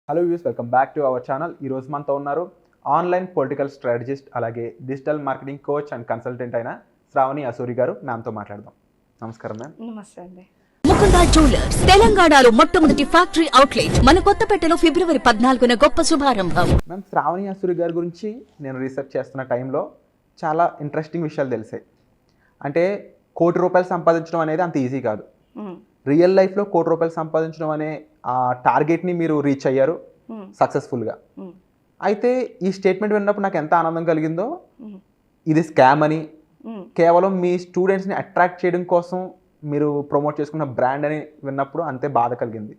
Hello views, welcome back to our channel. ఈరోజు మనతో ఉన్నారు ఆన్లైన్ పొలిటికల్ స్ట్రాటజిస్ట్, అలాగే digital marketing coach and consultant అయిన శ్రావణి అసూరి గారు. మ్యామ్తో మాట్లాడదాం. నమస్కారం మ్యామ్. నమస్తే అండి. ముకుందా జ్యువెలర్స్ తెలంగాణలో మొట్టమొదటి ఫ్యాక్టరీ అవుట్లెట్ మన కొత్తపేటలో ఫిబ్రవరి 14న గొప్ప శుభారంభం. మ్యామ్, శ్రావణి అసూరి గారి గురించి నేను రీసెర్చ్ చేస్తున్న టైంలో చాలా ఇంట్రెస్టింగ్ విషయాలు తెలిసాయి. అంటే ₹1,00,00,000 సంపాదించడం అనేది అంత ఈజీ కాదు. రియల్ లైఫ్లో ₹1,00,00,000 సంపాదించడం అనే ఆ టార్గెట్ని మీరు రీచ్ అయ్యారు సక్సెస్ఫుల్గా. అయితే ఈ స్టేట్మెంట్ విన్నప్పుడు నాకు ఎంత ఆనందం కలిగిందో, ఇది స్కామ్ అని, కేవలం మీ స్టూడెంట్స్ని అట్రాక్ట్ చేయడం కోసం మీరు ప్రమోట్ చేసుకున్న బ్రాండ్ అని విన్నప్పుడు అంతే బాధ కలిగింది.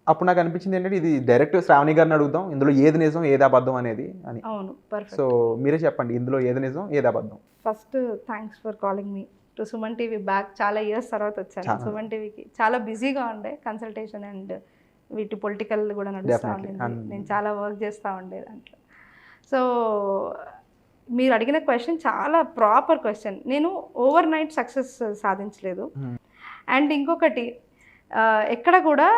అప్పుడు నాకు అనిపించింది ఏంటంటే, ఇది డైరెక్ట్ శ్రావణి గారిని అడుగుదాం, ఇందులో ఏది నిజం ఏది అబద్ధం అనేది అని. అవును, పర్ఫెక్ట్. సో మీరే చెప్పండి, ఇందులో ఏది నిజం ఏది అబద్ధం. First thanks for calling me to Suman TV back. చాలా ఇయర్స్ తర్వాత వచ్చాను సుమన్ టీవీకి. చాలా బిజీగా ఉండే, కన్సల్టేషన్ అండ్ వీటి పొలిటికల్ కూడా నడుస్తూ ఉండేది. నేను చాలా వర్క్ చేస్తూ ఉండే దాంట్లో. సో మీరు అడిగిన క్వశ్చన్ చాలా ప్రాపర్ క్వశ్చన్. నేను ఓవర్ నైట్ సక్సెస్ సాధించలేదు. అండ్ ఇంకొకటి, ఎక్కడ కూడా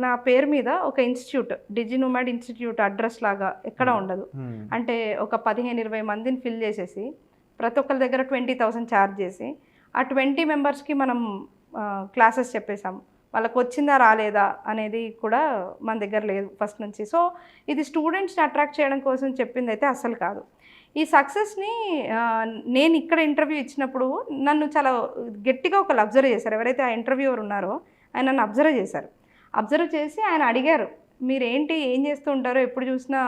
నా పేరు మీద ఒక ఇన్స్టిట్యూట్, డిజినోమాడ్ ఇన్స్టిట్యూట్ అడ్రస్ లాగా ఎక్కడ ఉండదు. అంటే ఒక 15-20 మందిని ఫిల్ చేసేసి ప్రతి ఒక్కరి దగ్గర 20,000 ఛార్జ్ చేసి ఆ 20 మెంబర్స్కి మనం క్లాసెస్ చెప్పేసాం. వాళ్ళకి వచ్చిందా రాలేదా అనేది కూడా మన దగ్గర లేదు ఫస్ట్ నుంచి. సో ఇది స్టూడెంట్స్ని అట్రాక్ట్ చేయడం కోసం చెప్పింది అయితే అస్సలు కాదు. ఈ సక్సెస్ని నేను ఇక్కడ ఇంటర్వ్యూ ఇచ్చినప్పుడు నన్ను చాలా గట్టిగా ఒకళ్ళు అబ్జర్వ్ చేశారు. ఎవరైతే ఆ ఇంటర్వ్యూవర్ ఉన్నారో ఆయన నన్ను అబ్జర్వ్ చేశారు. అబ్జర్వ్ చేసి ఆయన అడిగారు, మీరేంటి ఏం చేస్తూ ఉంటారో, ఎప్పుడు చూసినా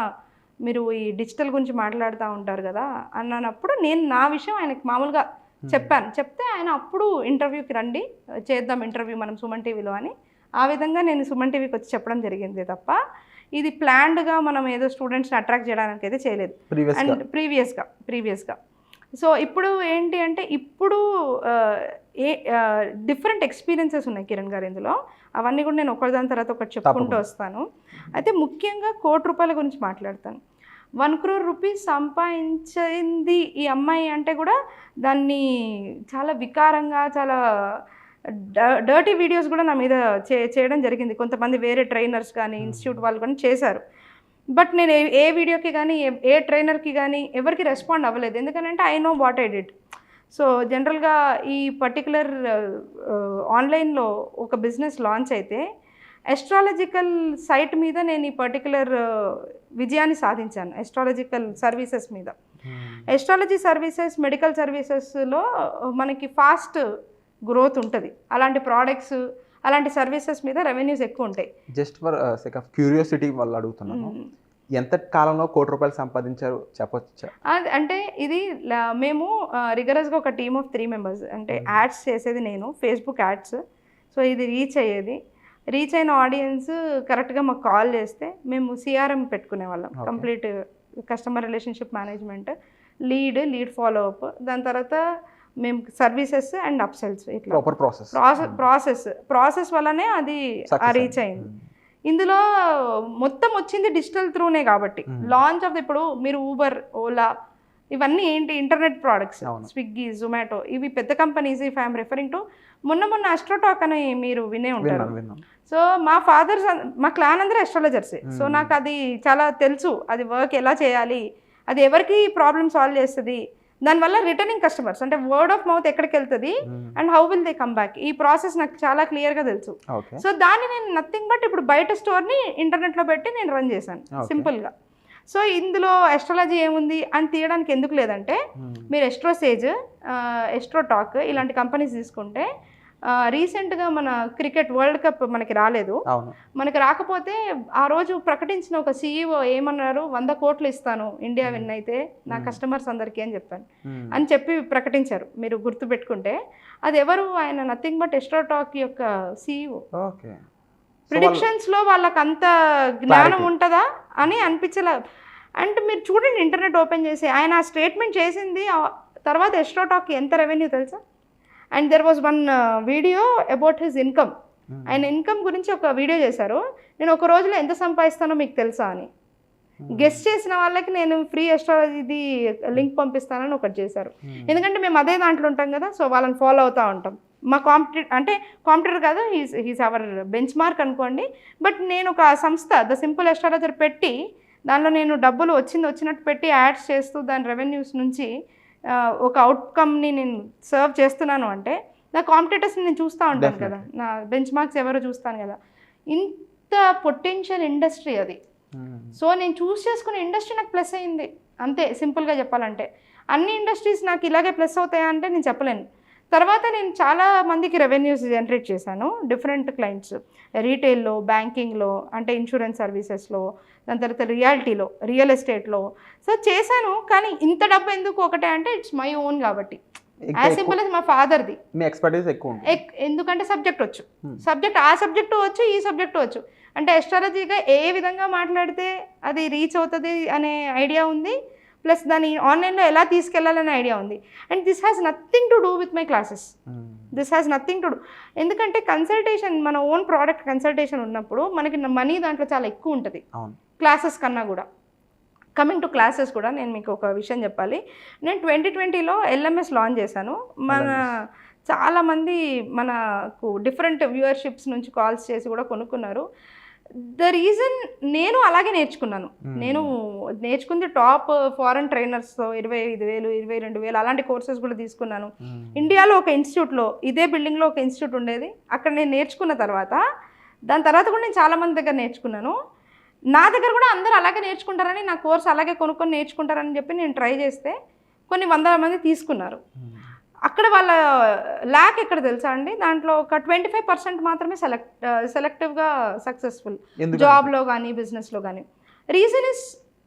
మీరు ఈ డిజిటల్ గురించి మాట్లాడుతూ ఉంటారు కదా అన్నప్పుడు నేను నా విషయం ఆయనకి మామూలుగా చెప్పాను. చెప్తే ఆయన అప్పుడు ఇంటర్వ్యూకి రండి, చేద్దాం ఇంటర్వ్యూ మనం సుమన్ టీవీలో అని. ఆ విధంగా నేను సుమన్ టీవీకి వచ్చి చెప్పడం జరిగింది తప్ప ఇది ప్లాన్డ్గా మనం ఏదో స్టూడెంట్స్ని అట్రాక్ట్ చేయడానికి అయితే చేయలేదు. అండ్ ప్రీవియస్గా సో ఇప్పుడు ఏంటి అంటే, ఇప్పుడు డిఫరెంట్ ఎక్స్పీరియన్సెస్ ఉన్నాయి కిరణ్ గారు ఇందులో. అవన్నీ కూడా నేను ఒకదాని తర్వాత ఒకటి చెప్పుకుంటూ వస్తాను. అయితే ముఖ్యంగా ₹1,00,00,000 గురించి మాట్లాడతాను. ₹1 crore సంపాదించింది ఈ అమ్మాయి అంటే కూడా దాన్ని చాలా వికారంగా, చాలా డర్టీ వీడియోస్ కూడా నా మీద చేయడం జరిగింది. కొంతమంది వేరే ట్రైనర్స్ కానీ ఇన్స్టిట్యూట్ వాళ్ళు కానీ చేశారు. బట్ నేను ఏ వీడియోకి కానీ ఏ ట్రైనర్కి కానీ ఎవరికి రెస్పాండ్ అవ్వలేదు. ఎందుకంటే I know what I did. So జనరల్గా ఈ పర్టికులర్ ఆన్లైన్లో ఒక బిజినెస్ లాంచ్ అయితే ఎస్ట్రాలజికల్ సైట్ మీద నేను ఈ పర్టికులర్ విజయాన్ని సాధించాను. ఎస్ట్రాలజికల్ సర్వీసెస్ మీద. ఎస్ట్రాలజీ సర్వీసెస్, మెడికల్ సర్వీసెస్లో మనకి ఫాస్ట్ గ్రోత్ ఉంటుంది. అలాంటి ప్రోడక్ట్స్, అలాంటి సర్వీసెస్ మీద రెవెన్యూస్ ఎక్కువ ఉంటాయి. Just for sake of curiosity వల్ల అడుగుతున్నాను, ఎంత కాలంలో ₹1,00,00,000 సంపాదించారు చెప్పొచ్చా? అంటే ఇది మేము రిగరస్గా ఒక టీమ్ ఆఫ్ 3 members, అంటే యాడ్స్ చేసేది నేను, ఫేస్బుక్ యాడ్స్. సో ఇది రీచ్ అయ్యేది. రీచ్ అయిన ఆడియన్స్ కరెక్ట్గా మాకు కాల్ చేస్తే మేము CRM పెట్టుకునే వాళ్ళం. Complete customer relationship management, lead follow up, దాని తర్వాత మేము సర్వీసెస్ అండ్ అప్సెల్స్, ఇట్లా ప్రాసెస్ వల్లనే అది రీచ్ అయింది. ఇందులో మొత్తం వచ్చింది డిజిటల్ త్రూనే కాబట్టి లాంచ్ ఆఫ్ ఇప్పుడు మీరు ఊబర్, ఓలా ఇవన్నీ ఏంటి ఇంటర్నెట్ ప్రోడక్ట్స్, స్విగ్గీ, జొమాటో, ఇవి పెద్ద companies. If I'm referring to మొన్న అస్ట్రోటాక్ అని మీరు వినే ఉంటారు. సో మా క్లాన్ అందరూ అస్ట్రాలజర్సే. సో నాకు అది చాలా తెలుసు, అది వర్క్ ఎలా చేయాలి, అది ఎవరికి ప్రాబ్లమ్ సాల్వ్ చేస్తుంది, దానివల్ల రిటర్నింగ్ కస్టమర్స్ అంటే వర్డ్ ఆఫ్ మౌత్ ఎక్కడికి వెళ్తుంది and how will they come back, ఈ ప్రాసెస్ నాకు చాలా క్లియర్గా తెలుసు. సో దాన్ని నేను నథింగ్ బట్ ఇప్పుడు బయట స్టోర్ని ఇంటర్నెట్లో పెట్టి నేను రన్ చేశాను సింపుల్గా. సో ఇందులో ఎస్ట్రాలజీ ఏముంది అని తీయడానికి ఎందుకు లేదంటే, మీరు ఎస్ట్రోసేజ్, ఎస్ట్రోటాక్ ఇలాంటి కంపెనీస్ తీసుకుంటే రీసెంట్గా మన క్రికెట్ వరల్డ్ కప్ మనకి రాలేదు. మనకి రాకపోతే ఆ రోజు ప్రకటించిన ఒక CEO ఏమన్నారు, 100 కోట్లు ఇస్తాను ఇండియా విన్ అయితే నా కస్టమర్స్ అందరికీ అని చెప్పాను అని చెప్పి ప్రకటించారు. మీరు గుర్తుపెట్టుకుంటే అది ఎవరు, ఆయన నథింగ్ బట్ ఎస్ట్రోటాక్ యొక్క CEO. ప్రిడిక్షన్స్లో వాళ్ళకి అంత జ్ఞానం ఉంటుందా అని అనిపించలే. అంటే మీరు చూడండి, ఇంటర్నెట్ ఓపెన్ చేసి ఆయన ఆ స్టేట్మెంట్ చేసింది తర్వాత ఎస్ట్రోటాక్ ఎంత రెవెన్యూ తెలుసా. And there was one video about his income. ఆయన ఇన్కమ్ గురించి ఒక వీడియో చేశారు. నేను ఒక రోజులో ఎంత సంపాదిస్తానో మీకు తెలుసా అని గెస్ట్ చేసిన వాళ్ళకి నేను ఫ్రీ ఎస్ట్రాలజీది లింక్ పంపిస్తానని ఒకటి చేశారు. ఎందుకంటే మేము అదే దాంట్లో ఉంటాం కదా, సో వాళ్ళని ఫాలో అవుతూ ఉంటాం. మా కాంపిటీటర్ కాదు, హీస్ అవర్ బెంచ్ మార్క్ అనుకోండి. బట్ నేను ఒక సంస్థ ద సింపుల్ అస్ట్రాలజర్ పెట్టి దానిలో నేను డబ్బులు వచ్చినట్టు పెట్టి యాడ్స్ చేస్తూ దాని రెవెన్యూస్ నుంచి ఒక అవుట్కమ్ని నేను సర్వ్ చేస్తున్నాను అంటే నా కాంపిటీటర్స్ని నేను చూస్తూ ఉంటాను కదా, నా బెంచ్ మార్క్స్ ఎవరో చూస్తాను కదా. ఇంత పొటెన్షియల్ ఇండస్ట్రీ అది. సో నేను చూస్ చేసుకునే ఇండస్ట్రీ నాకు ప్లస్ అయింది అంతే, సింపుల్గా చెప్పాలంటే. అన్ని ఇండస్ట్రీస్ నాకు ఇలాగే ప్లస్ అవుతాయా అంటే నేను చెప్పలేను. తర్వాత నేను చాలా మందికి రెవెన్యూస్ జనరేట్ చేశాను, డిఫరెంట్ క్లయింట్స్, రీటైల్లో, బ్యాంకింగ్లో, అంటే ఇన్సూరెన్స్ సర్వీసెస్లో, దాని తర్వాత రియాలిటీలో, రియల్ ఎస్టేట్లో. సో చేశాను. కానీ ఇంత డబ్బు ఎందుకు ఒకటే అంటే ఇట్స్ మై ఓన్ కాబట్టి, యాజ్ సింపుల్ as మా ఫాదర్ది. మీ ఎక్స్పర్టీస్ ఎక్కువ ఎందుకంటే సబ్జెక్ట్ వచ్చు, ఆ సబ్జెక్టు వచ్చు, ఈ సబ్జెక్టు వచ్చు. అంటే ఎస్ట్రాలజీగా ఏ విధంగా మాట్లాడితే అది రీచ్ అవుతుంది అనే ఐడియా ఉంది, ప్లస్ దాన్ని ఆన్లైన్లో ఎలా తీసుకెళ్లాలనే ఐడియా ఉంది. And this has nothing to do with my classes. This has nothing to do. ఎందుకంటే కన్సల్టేషన్, మన ఓన్ ప్రోడక్ట్ కన్సల్టేషన్ ఉన్నప్పుడు మనకి మనీ దాంట్లో చాలా ఎక్కువ ఉంటుంది క్లాసెస్ కన్నా కూడా. కమింగ్ టు క్లాసెస్ కూడా నేను మీకు ఒక విషయం చెప్పాలి. నేను 2020లో LMS లాంచ్ చేశాను. చాలామంది మనకు డిఫరెంట్ వ్యూవర్షిప్స్ నుంచి కాల్స్ చేసి కూడా కొనుక్కున్నారు. ద రీజన్ నేను అలాగే నేర్చుకున్నాను. నేను నేర్చుకుంది టాప్ ఫారెన్ ట్రైనర్స్తో 25,000, 22,000 అలాంటి కోర్సెస్ కూడా తీసుకున్నాను. ఇండియాలో ఒక ఇన్స్టిట్యూట్లో, ఇదే బిల్డింగ్లో ఒక ఇన్స్టిట్యూట్ ఉండేది, అక్కడ నేను నేర్చుకున్న తర్వాత దాని తర్వాత కూడా నేను చాలామంది దగ్గర నేర్చుకున్నాను. నా దగ్గర కూడా అందరూ అలాగే నేర్చుకుంటారని, నా కోర్స్ అలాగే కొనుక్కొని నేర్చుకుంటారని చెప్పి నేను ట్రై చేస్తే కొన్ని 100 మంది తీసుకున్నారు. అక్కడ వాళ్ళ ల్యాక్ ఎక్కడ తెలుసా అండి, దాంట్లో ఒక 25% మాత్రమే సెలెక్టివ్గా సక్సెస్ఫుల్ జాబ్లో కానీ బిజినెస్లో కానీ. రీజన్ ఇస్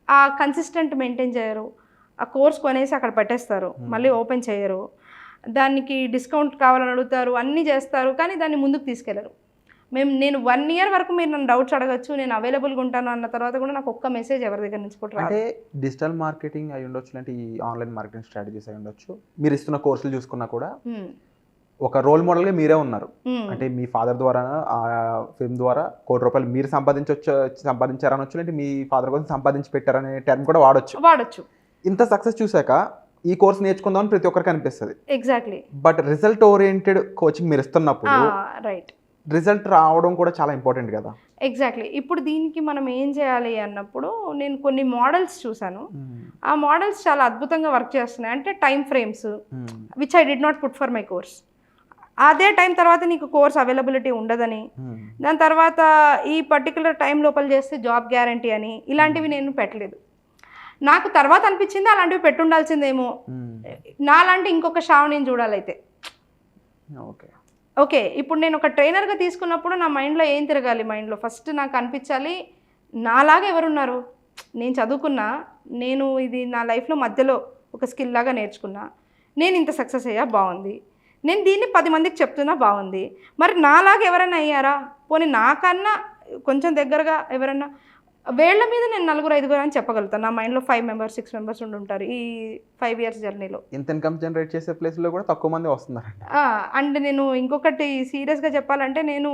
ఆ కన్సిస్టెంట్ మెయింటైన్ చేయరు, ఆ కోర్స్ కొనేసి అక్కడ పెట్టేస్తారు, మళ్ళీ ఓపెన్ చేయరు, దానికి డిస్కౌంట్ కావాలని అడుగుతారు, అన్నీ చేస్తారు, కానీ దాన్ని ముందుకు తీసుకెళ్లరు. నేను 1 year వరకు మీరు నన్ను డౌట్స్ అడగచ్చు, నేను అవైలబుల్గా ఉంటాను అన్న తర్వాత కూడా నాకు ఒక్క మెసేజ్ ఎవరి దగ్గర నుంచి కూడా. అంటే డిజిటల్ మార్కెటింగ్ అయి ఉండొచ్చు, అంటే ఈ ఆన్లైన్ మార్కెటింగ్ స్ట్రాటజీస్ అయి ఉండొచ్చు. మీరు ఇస్తున్న కోర్సులు చూసుకున్నా కూడా ఒక రోల్ మోడల్గా మీరే ఉన్నారు. అంటే మీ ఫాదర్ ద్వారా, ఆ ఫిల్మ్ ద్వారా ₹1 మీరు సంపాదించారనొచ్చు, అంటే మీ ఫాదర్ కోసం సంపాదించి పెట్టారనే టర్మ్ కూడా వాడచ్చు. ఇంత సక్సెస్ చూసాక ఈ కోర్స్ నేర్చుకుందామని ప్రతి ఒక్కరికి అనిపిస్తుంది. Exactly. But result oriented coaching మీరు ఇస్తున్నప్పుడు రైట్, రిజల్ట్ రావడం కూడా చాలా ఇంపార్టెంట్ కదా. ఎగ్జాక్ట్లీ. ఇప్పుడు దీనికి మనం ఏం చేయాలి అన్నప్పుడు నేను కొన్ని మోడల్స్ చూసాను. ఆ మోడల్స్ చాలా అద్భుతంగా వర్క్ చేస్తున్నాయి. అంటే time frames which I did not put for my course. అదే టైం తర్వాత నీకు కోర్స్ అవైలబిలిటీ ఉండదని, దాని తర్వాత ఈ పర్టికులర్ టైం లోపల చేస్తే జాబ్ గ్యారంటీ అని, ఇలాంటివి నేను పెట్టలేదు. నాకు తర్వాత అనిపించింది అలాంటివి పెట్టుండాల్సిందేమో, నాలాంటి ఇంకొక శ్రావణిని చూడాలైతే. ఓకే, ఇప్పుడు నేను ఒక ట్రైనర్గా తీసుకున్నప్పుడు నా మైండ్లో ఏం తిరగాలి? మైండ్లో ఫస్ట్ నాకు అనిపించాలి, నాలాగా ఎవరున్నారు, నేను చదువుకున్నా, నేను ఇది నా లైఫ్లో మధ్యలో ఒక స్కిల్ లాగా నేర్చుకున్నా, నేను ఇంత సక్సెస్ అయ్యా, బాగుంది, నేను దీన్ని 10 మందికి చెప్తున్నా, బాగుంది. మరి నాలాగా ఎవరైనా అయ్యారా? పోనీ నాకన్నా కొంచెం దగ్గరగా ఎవరన్నా, వేళ్ల మీద నేను 4-5 అని చెప్పగలుగుతాను. నా మైండ్లో 5 members 6 members ఉండుంటారు ఈ 5 years జర్నీలో. ఇంత ఇన్కమ్ జనరేట్ చేసే ప్లేస్లో కూడా తక్కువ మంది వస్తున్నారు. అండ్ నేను ఇంకొకటి సీరియస్గా చెప్పాలంటే, నేను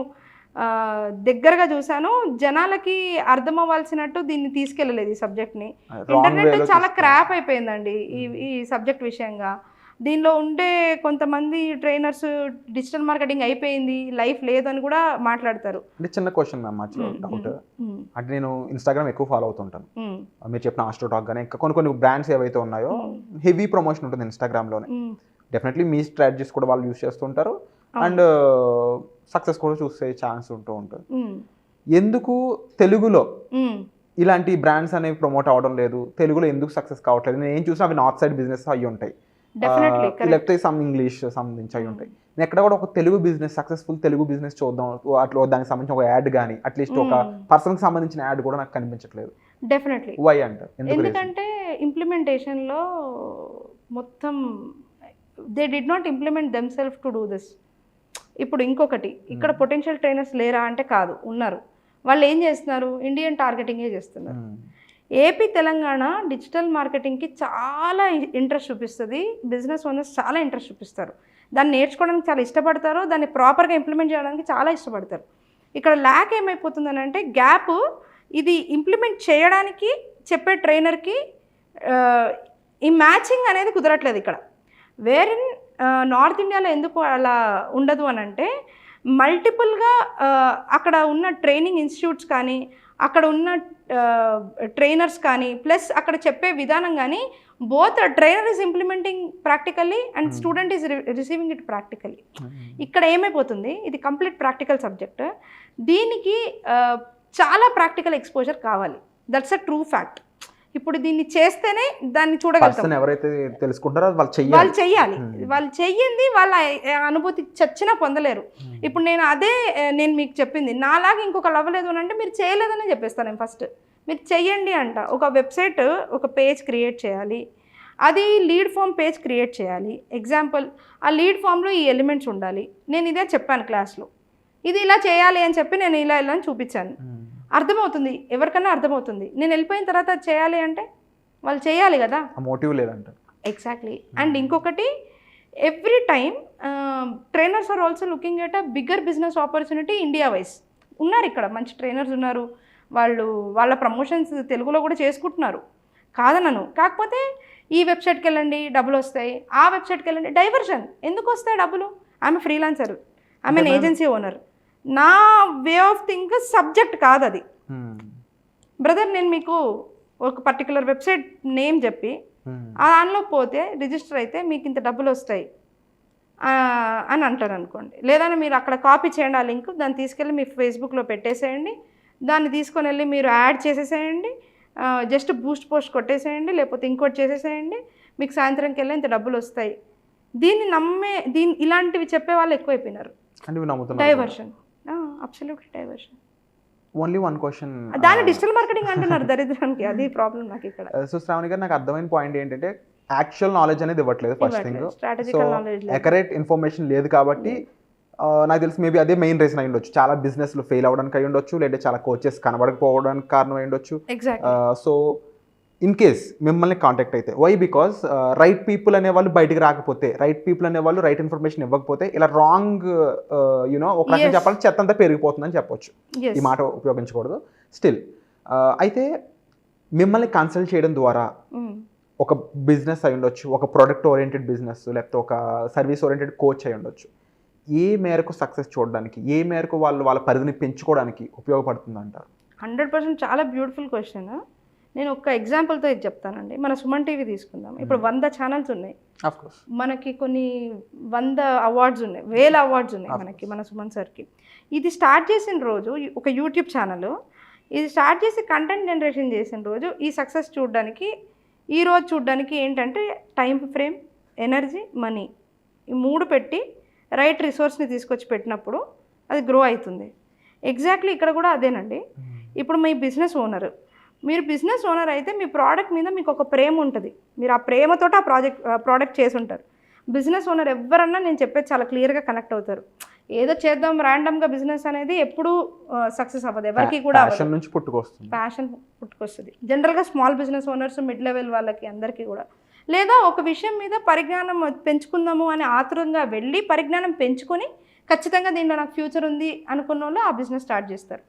దగ్గరగా చూశాను, జనాలకి అర్థం అవ్వాల్సినట్టు దీన్ని తీసుకెళ్ళలేదు ఈ సబ్జెక్ట్ని. ఇంటర్నెట్ చాలా క్రాప్ అయిపోయిందండి ఈ సబ్జెక్ట్ విషయంగా. దీనిలో ఉండే కొంతమంది ట్రైనర్స్ డిజిటల్ మార్కెటింగ్ అయిపోయింది, లైఫ్ లేదని కూడా మాట్లాడతారు. అంటే చిన్న క్వశ్చన్ మ్యామ్, డౌట్. అంటే నేను ఇన్స్టాగ్రామ్ ఎక్కువ ఫాలో అవుతుంటాను. మీరు చెప్పిన ఆస్ట్రోటాక్ కానీ ఇంకా కొన్ని బ్రాండ్స్ ఏవైతే ఉన్నాయో హెవీ ప్రమోషన్ ఉంటుంది ఇన్స్టాగ్రామ్లోనే. డెఫినెట్లీ మీ స్ట్రాటజీస్ కూడా వాళ్ళు యూస్ చేస్తుంటారు, అండ్ సక్సెస్ కూడా చూసే ఛాన్స్ ఉంటుంది. ఎందుకు తెలుగులో ఇలాంటి బ్రాండ్స్ అనేవి ప్రమోట్ అవ్వడం లేదు? తెలుగులో ఎందుకు సక్సెస్ కావట్లేదు? నేను ఏం చూసినా అవి నార్త్ సైడ్ బిజినెస్ అయ్యి ఉంటాయి, లేకపోతే సమ్ ఇంగ్లీష్ సంబంధించి అయి ఉంటాయి. నేను ఎక్కడ కూడా ఒక Telugu business, successful Telugu business చూద్దాం, అట్లా దానికి సంబంధించిన ఒక యాడ్ కానీ, అట్లీస్ట్ ఒక పర్సన్కి సంబంధించిన యాడ్ కూడా నాకు కనిపించట్లేదు. డెఫినెట్లీ. వై అంటే? ఎందుకంటే ఇంప్లిమెంటేషన్లో మొత్తం they did not implement themself to do this. ఇప్పుడు ఇంకొకటి, ఇక్కడ పొటెన్షియల్ ట్రైనర్స్ లేరా అంటే కాదు, ఉన్నారు. వాళ్ళు ఏం చేస్తున్నారు? ఇండియన్ టార్గెటింగే చేస్తున్నారు. ఏపీ తెలంగాణ డిజిటల్ మార్కెటింగ్కి చాలా ఇంట్రెస్ట్ చూపిస్తుంది, బిజినెస్ ఓనర్స్ చాలా ఇంట్రెస్ట్ చూపిస్తారు, దాన్ని నేర్చుకోవడానికి చాలా ఇష్టపడతారు, దాన్ని ప్రాపర్గా ఇంప్లిమెంట్ చేయడానికి చాలా ఇష్టపడతారు. ఇక్కడ ల్యాక్ ఏమైపోతుందని అంటే గ్యాప్, ఇది ఇంప్లిమెంట్ చేయడానికి చెప్పే ట్రైనర్కి ఈ మ్యాచింగ్ అనేది కుదరట్లేదు ఇక్కడ. వేరిన్ నార్త్ ఇండియాలో ఎందుకు అలా ఉండదు అని అంటే మల్టిపుల్గా అక్కడ ఉన్న ట్రైనింగ్ ఇన్స్టిట్యూట్స్ కానీ అక్కడ ఉన్న ట్రైనర్స్ కానీ ప్లస్ అక్కడ చెప్పే విధానం కానీ both trainer is implementing practically and student is receiving it practically. ఇక్కడ ఏమైపోతుంది, ఇది కంప్లీట్ ప్రాక్టికల్ సబ్జెక్ట్, దీనికి చాలా ప్రాక్టికల్ ఎక్స్పోజర్ కావాలి. That's a true fact. ఇప్పుడు దీన్ని చేస్తేనే దాన్ని చూడగలుగుతాం. ఎవరైతే తెలుసుకుంటారో వాళ్ళు చెయ్యాలి. వాళ్ళు చెయ్యింది వాళ్ళ అనుభూతి చచ్చినా పొందలేరు. ఇప్పుడు నేను మీకు చెప్పింది నాలాగా ఇంకొకరు అవ్వలేదు అని అంటే మీరు చేయలేదని చెప్పేస్తాను. నేను ఫస్ట్ మీరు చెయ్యండి అంట. ఒక వెబ్సైట్ ఒక పేజ్ క్రియేట్ చేయాలి, అది లీడ్ ఫామ్ పేజ్ క్రియేట్ చేయాలి. ఎగ్జాంపుల్ ఆ లీడ్ ఫామ్లో ఈ ఎలిమెంట్స్ ఉండాలి. నేను ఇదే చెప్పాను క్లాస్లో, ఇది ఇలా చేయాలి అని చెప్పి నేను ఇలా అని చూపించాను. అర్థమవుతుంది, ఎవరికన్నా అర్థమవుతుంది. నేను వెళ్ళిపోయిన తర్వాత అది చేయాలి అంటే వాళ్ళు చేయాలి కదా, మోటివ్ లేదంట. ఎగ్జాక్ట్లీ. అండ్ ఇంకొకటి, every time trainers are also looking at a bigger business opportunity India wise. ఉన్నారు ఇక్కడ మంచి ట్రైనర్స్ ఉన్నారు, వాళ్ళు వాళ్ళ ప్రమోషన్స్ తెలుగులో కూడా చేసుకుంటున్నారు, కాదనను. కాకపోతే ఈ వెబ్సైట్కి వెళ్ళండి డబ్బులు వస్తాయి, ఆ వెబ్సైట్కి వెళ్ళండి డైవర్షన్. ఎందుకు వస్తాయి డబ్బులు? ఆమె ఫ్రీలాన్సర్, ఆమె ఏజెన్సీ ఓనర్. నా వే ఆఫ్ థింక్ సబ్జెక్ట్ కాదు అది. బ్రదర్ నేను మీకు ఒక పర్టికులర్ వెబ్సైట్ నేమ్ చెప్పి దానిలో పోతే రిజిస్టర్ అయితే మీకు ఇంత డబ్బులు వస్తాయి అని అంటారు అనుకోండి. లేదా మీరు అక్కడ కాపీ చేయండి ఆ లింక్, దాన్ని తీసుకెళ్ళి మీ ఫేస్బుక్లో పెట్టేసేయండి, దాన్ని తీసుకొని వెళ్ళి మీరు యాడ్ చేసేసేయండి, జస్ట్ బూస్ట్ పోస్ట్ కొట్టేసేయండి, లేకపోతే ఇంకోటి చేసేసేయండి, మీకు సాయంత్రంకి వెళ్ళి ఇంత డబ్బులు వస్తాయి. ఇలాంటివి చెప్పే వాళ్ళు ఎక్కువైపోయినారు. Diversion, absolutely diversion. Only one question, దాన్ని డిజిటల్ మార్కెటింగ్ అంటున్నారు దరిద్రానికి. అది ప్రాబ్లం నాకు ఇక్కడ. సో శ్రావణి గారు, నాకు అర్థమైన పాయింట్ ఏంటంటే యాక్చువల్ నాలెడ్జ్ అనేది ఇవ్వట్లేదు first thing. Strategical knowledge, accurate information లేదు కాబట్టి నాకు తెలిసి మేబీ అదే మెయిన్ రీజన్ అయి ఉండొచ్చు. చాలా బిజినెస్లు ఫెయిల్ అవ్వడానికి అయి ఉండొచ్చు, లేదా చాలా కోచెస్ కనబడకపోవడానికి కారణం అయి ఉండొచ్చు. సో ఇన్ కేస్ మిమ్మల్ని కాంటాక్ట్ అయితే, వై? బికాస్ రైట్ పీపుల్ అనేవాళ్ళు బయటికి రాకపోతే, రైట్ పీపుల్ అనేవాళ్ళు రైట్ ఇన్ఫర్మేషన్ ఇవ్వకపోతే ఇలా రాంగ్ ఒక రకంగా చెప్పాలి చెత్త అంతా పెరిగిపోతుందని చెప్పొచ్చు. ఈ మాట ఉపయోగించకూడదు. స్టిల్ అయితే మిమ్మల్ని కన్సల్ట్ చేయడం ద్వారా ఒక బిజినెస్ అయి ఉండొచ్చు, ఒక ప్రోడక్ట్ ఓరియంటెడ్ బిజినెస్, లేకపోతే ఒక సర్వీస్ ఓరియంటెడ్ కోచ్ అయి ఉండొచ్చు, ఏ మేరకు సక్సెస్ చూడడానికి, ఏ మేరకు వాళ్ళ పరిధిని పెంచుకోవడానికి ఉపయోగపడుతుంది అంటారు? 100% చాలా బ్యూటిఫుల్ క్వశ్చన్. నేను ఒక ఎగ్జాంపుల్తో ఇది చెప్తానండి. మన సుమన్ టీవీ తీసుకుందాం. ఇప్పుడు 100 ఛానల్స్ ఉన్నాయి, మనకి కొన్ని 100 అవార్డ్స్ ఉన్నాయి, 1000 అవార్డ్స్ ఉన్నాయి మనకి, మన సుమన్ సార్కి. ఇది స్టార్ట్ చేసిన రోజు ఒక యూట్యూబ్ ఛానల్, ఇది స్టార్ట్ చేసి కంటెంట్ జనరేషన్ చేసిన రోజు ఈ సక్సెస్ చూడడానికి, ఈ రోజు చూడడానికి ఏంటంటే టైం ఫ్రేమ్, ఎనర్జీ, మనీ, ఈ 3 పెట్టి రైట్ రిసోర్స్ని తీసుకొచ్చి పెట్టినప్పుడు అది గ్రో అవుతుంది. ఎగ్జాక్ట్లీ ఇక్కడ కూడా అదేనండి. ఇప్పుడు మీ బిజినెస్ ఓనర్, మీరు బిజినెస్ ఓనర్ అయితే మీ ప్రోడక్ట్ మీద మీకు ఒక ప్రేమ ఉంటుంది, మీరు ఆ ప్రేమతో ఆ ప్రోడక్ట్ చేసి ఉంటారు. బిజినెస్ ఓనర్ ఎవరన్నా నేను చెప్పేది చాలా క్లియర్గా కనెక్ట్ అవుతారు. ఏదో చేద్దాం ర్యాండమ్గా బిజినెస్ అనేది ఎప్పుడూ సక్సెస్ అవ్వదు, ఎవరికి కూడా ప్యాషన్ పుట్టుకొస్తుంది. జనరల్గా small business owners, mid level వాళ్ళకి అందరికీ కూడా, లేదా ఒక విషయం మీద పరిజ్ఞానం పెంచుకుందాము అని ఆతురంగా వెళ్ళి పరిజ్ఞానం పెంచుకొని ఖచ్చితంగా దీంట్లో నాకు ఫ్యూచర్ ఉంది అనుకున్న వాళ్ళు ఆ బిజినెస్ స్టార్ట్ చేస్తారు.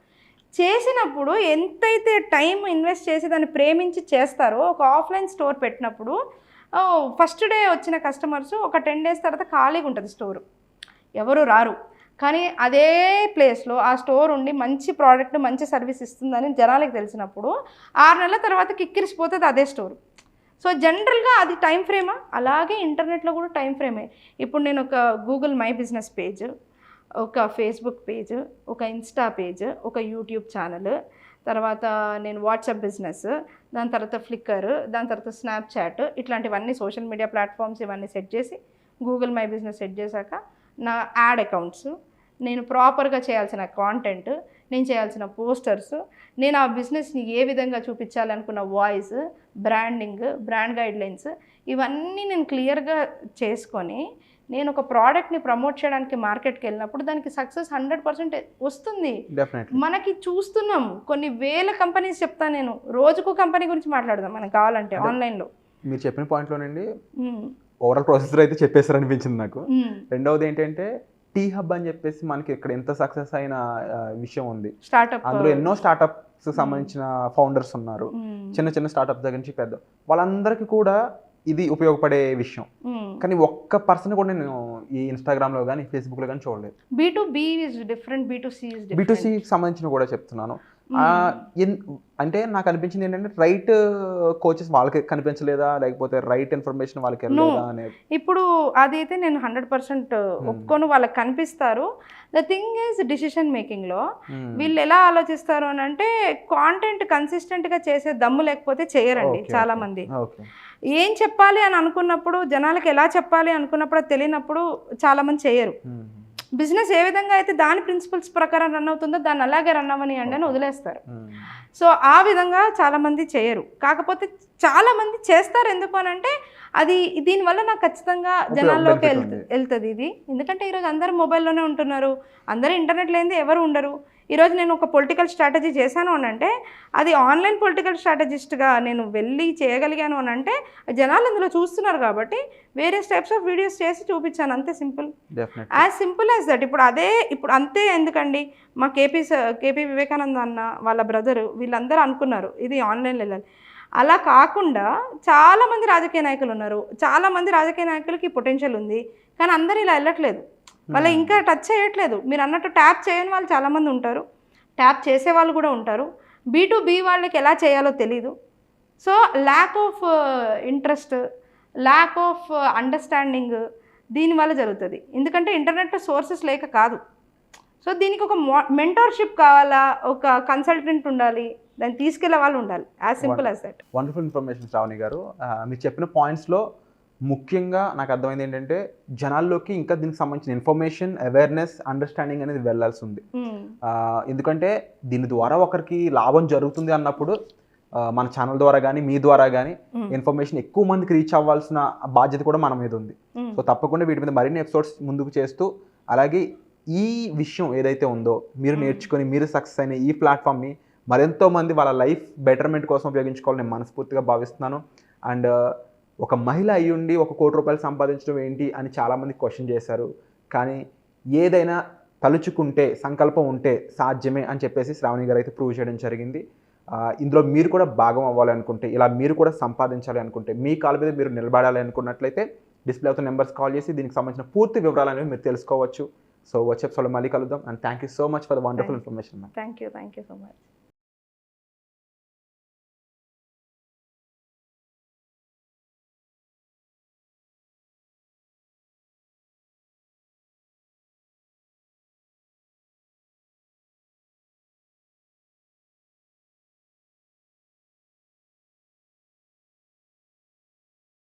చేసినప్పుడు ఎంతైతే టైం ఇన్వెస్ట్ చేసి దాన్ని ప్రేమించి చేస్తారో, ఒక ఆఫ్లైన్ స్టోర్ పెట్టినప్పుడు ఫస్ట్ డే వచ్చిన కస్టమర్స్ ఒక 10 days తర్వాత ఖాళీగా ఉంటుంది స్టోరు, ఎవరు రారు. కానీ అదే ప్లేస్లో ఆ స్టోర్ ఉండి మంచి ప్రోడక్ట్, మంచి సర్వీస్ ఇస్తుందని జనాలకు తెలిసినప్పుడు 6 నెలల తర్వాత కిక్కిరిసిపోతుంది అదే స్టోర్. సో జనరల్గా అది టైం ఫ్రేమా? అలాగే ఇంటర్నెట్లో కూడా టైం ఫ్రేమే. ఇప్పుడు నేను ఒక గూగుల్ మై బిజినెస్ పేజ్, ఒక ఫేస్బుక్ పేజ్, ఒక ఇన్స్టా పేజ్, ఒక యూట్యూబ్ ఛానల్, తర్వాత నేను వాట్సాప్ బిజినెస్, దాని తర్వాత ఫ్లిక్కర్, దాని తర్వాత స్నాప్చాట్, ఇట్లాంటివన్నీ సోషల్ మీడియా ప్లాట్ఫామ్స్ ఇవన్నీ సెట్ చేసి గూగుల్ మై బిజినెస్ సెట్ చేశాక నా యాడ్ అకౌంట్స్, నేను ప్రాపర్గా చేయాల్సిన కాంటెంట్, నేను చేయాల్సిన పోస్టర్స్, నేను ఆ బిజినెస్ని ఏ విధంగా చూపించాలనుకున్న వాయిస్, బ్రాండింగ్, బ్రాండ్ గైడ్లైన్స్, ఇవన్నీ నేను క్లియర్గా చేసుకొని నేను ఒక ప్రోడక్ట్ని ప్రమోట్ చేయడానికి మార్కెట్కి వెళ్ళినప్పుడు దానికి సక్సెస్ 100% వస్తుంది. మనకి చూస్తున్నాం కొన్ని వేల కంపెనీస్. చెప్తాను నేను, రోజుకు కంపెనీ గురించి మాట్లాడదాం మనకు కావాలంటే ఆన్లైన్లో. మీరు చెప్పిన పాయింట్లోనండి ఓవరాల్ ప్రాసెసర్ అయితే చెప్పేసారు అనిపించింది నాకు. రెండవది ఏంటంటే టీ హబ్ అని చెప్పేసి మనకి ఇక్కడ ఎంత సక్సెస్ అయిన విషయం ఉంది. అందులో ఎన్నో స్టార్టప్స్ సంబంధించిన ఫౌండర్స్ ఉన్నారు, చిన్న చిన్న స్టార్టప్స్ దగ్గర నుంచి పెద్ద వాళ్ళందరికీ కూడా ఇది ఉపయోగపడే విషయం. కానీ ఒక్క పర్సన్ కూడా నేను ఈ ఇన్స్టాగ్రామ్లో కానీ ఫేస్బుక్లో కానీ చూడలేదు. B2B is different, B2C is different. B2Cకి సంబంధించిన కూడా చెప్తున్నాను. అంటే నాకు అనిపించింది ఏంటంటే రైట్ కోచెస్ వాళ్ళకి కనిపించలేదా, లేకపోతే రైట్ ఇన్ఫర్మేషన్ వాళ్ళకి వెళ్ళలేదా అనేది. ఇప్పుడు అదైతే నేను 100% ఒప్పుకొని వాళ్ళకి కనిపిస్తారు. ద థింగ్ ఈజ్ డిసిషన్ మేకింగ్లో వీళ్ళు ఎలా ఆలోచిస్తారు అని అంటే కాంటెంట్ కన్సిస్టెంట్గా చేసే దమ్ము లేకపోతే చేయరండి చాలా మంది. ఏం చెప్పాలి అని అనుకున్నప్పుడు, జనాలకి ఎలా చెప్పాలి అనుకున్నప్పుడు అది తెలియనప్పుడు చాలా మంది చేయరు. బిజినెస్ ఏ విధంగా అయితే దాని ప్రిన్సిపల్స్ ప్రకారం రన్ అవుతుందో దాన్ని అలాగే రన్ అవ్వని అని వదిలేస్తారు. సో ఆ విధంగా చాలామంది చేయరు. కాకపోతే చాలామంది చేస్తారు. ఎందుకు అని అంటే అది దీనివల్ల నాకు ఖచ్చితంగా జనాల్లోకి వెళ్తుంది ఇది. ఎందుకంటే ఈరోజు అందరూ మొబైల్లోనే ఉంటున్నారు, అందరూ ఇంటర్నెట్ లేనిదే ఎవరు ఉండరు. ఈరోజు నేను ఒక పొలిటికల్ స్ట్రాటజీ చేశాను అని అంటే అది ఆన్లైన్ పొలిటికల్ స్ట్రాటజిస్ట్గా నేను వెళ్ళి చేయగలిగాను అని అంటే జనాలు అందులో చూస్తున్నారు కాబట్టి వేరియస్ టైప్స్ ఆఫ్ వీడియోస్ చేసి చూపించాను. అంతే simple, as simple as that. ఇప్పుడు అంతే. ఎందుకండి మా కేపీ వివేకానంద అన్న వాళ్ళ బ్రదరు వీళ్ళందరూ అనుకున్నారు ఇది ఆన్లైన్లో వెళ్ళాలి. అలా కాకుండా చాలామంది రాజకీయ నాయకులు ఉన్నారు. చాలామంది రాజకీయ నాయకులకి పొటెన్షియల్ ఉంది, కానీ అందరూ ఇలా వెళ్ళట్లేదు. వాళ్ళు ఇంకా టచ్ చేయట్లేదు. మీరు అన్నట్టు ట్యాప్ చేయని వాళ్ళు చాలామంది ఉంటారు, ట్యాప్ చేసే వాళ్ళు కూడా ఉంటారు. B2B వాళ్ళకి ఎలా చేయాలో తెలీదు. So lack of interest, lack of understanding దీనివల్ల జరుగుతుంది. ఎందుకంటే ఇంటర్నెట్ సోర్సెస్ లేక కాదు. సో దీనికి ఒక మెంటర్షిప్ కావాలా, ఒక కన్సల్టెంట్ ఉండాలి, దాన్ని తీసుకెళ్లే వాళ్ళు ఉండాలి. As simple as that. Wonderful information Shravani గారు. మీరు చెప్పిన పాయింట్స్లో ముఖ్యంగా నాకు అర్థమైంది ఏంటంటే జనాల్లోకి ఇంకా దీనికి సంబంధించిన ఇన్ఫర్మేషన్, అవేర్నెస్, అండర్స్టాండింగ్ అనేది వెళ్ళాల్సి ఉంది. ఎందుకంటే దీని ద్వారా ఒకరికి లాభం జరుగుతుంది అన్నప్పుడు మన ఛానల్ ద్వారా కానీ మీ ద్వారా కానీ ఇన్ఫర్మేషన్ ఎక్కువ మందికి రీచ్ అవ్వాల్సిన బాధ్యత కూడా మన మీద ఉంది. సో తప్పకుండా వీటి మీద మరిన్ని ఎపిసోడ్స్ ముందుకు చేస్తూ, అలాగే ఈ విషయం ఏదైతే ఉందో మీరు నేర్చుకొని మీరు సక్సెస్ అయిన ఈ ప్లాట్ఫామ్ని మరెంతో మంది వాళ్ళ లైఫ్ బెటర్మెంట్ కోసం ఉపయోగించుకోవాలని నేను మనస్ఫూర్తిగా భావిస్తున్నాను. అండ్ ఒక మహిళ అయ్యుండి ₹1 కోటి సంపాదించడం ఏంటి అని చాలామంది క్వశ్చన్ చేశారు. కానీ ఏదైనా తలుచుకుంటే, సంకల్పం ఉంటే సాధ్యమే అని చెప్పేసి శ్రావణి గారు అయితే ప్రూవ్ చేయడం జరిగింది. ఇందులో మీరు కూడా భాగం అవ్వాలి అనుకుంటే, ఇలా మీరు కూడా సంపాదించాలి అనుకుంటే, మీ కాళ్ళ మీద మీరు నిలబడాలి అనుకున్నట్లయితే డిస్ప్లే అవుతున్న నెంబర్స్ కాల్ చేసి దీనికి సంబంధించిన పూర్తి వివరాలు అనేవి మీరు తెలుసుకోవచ్చు. సో వచ్చే ఎపిసోడ్లో మళ్ళీ కలుద్దాం. And thank you so much for the wonderful information. Thank you so much.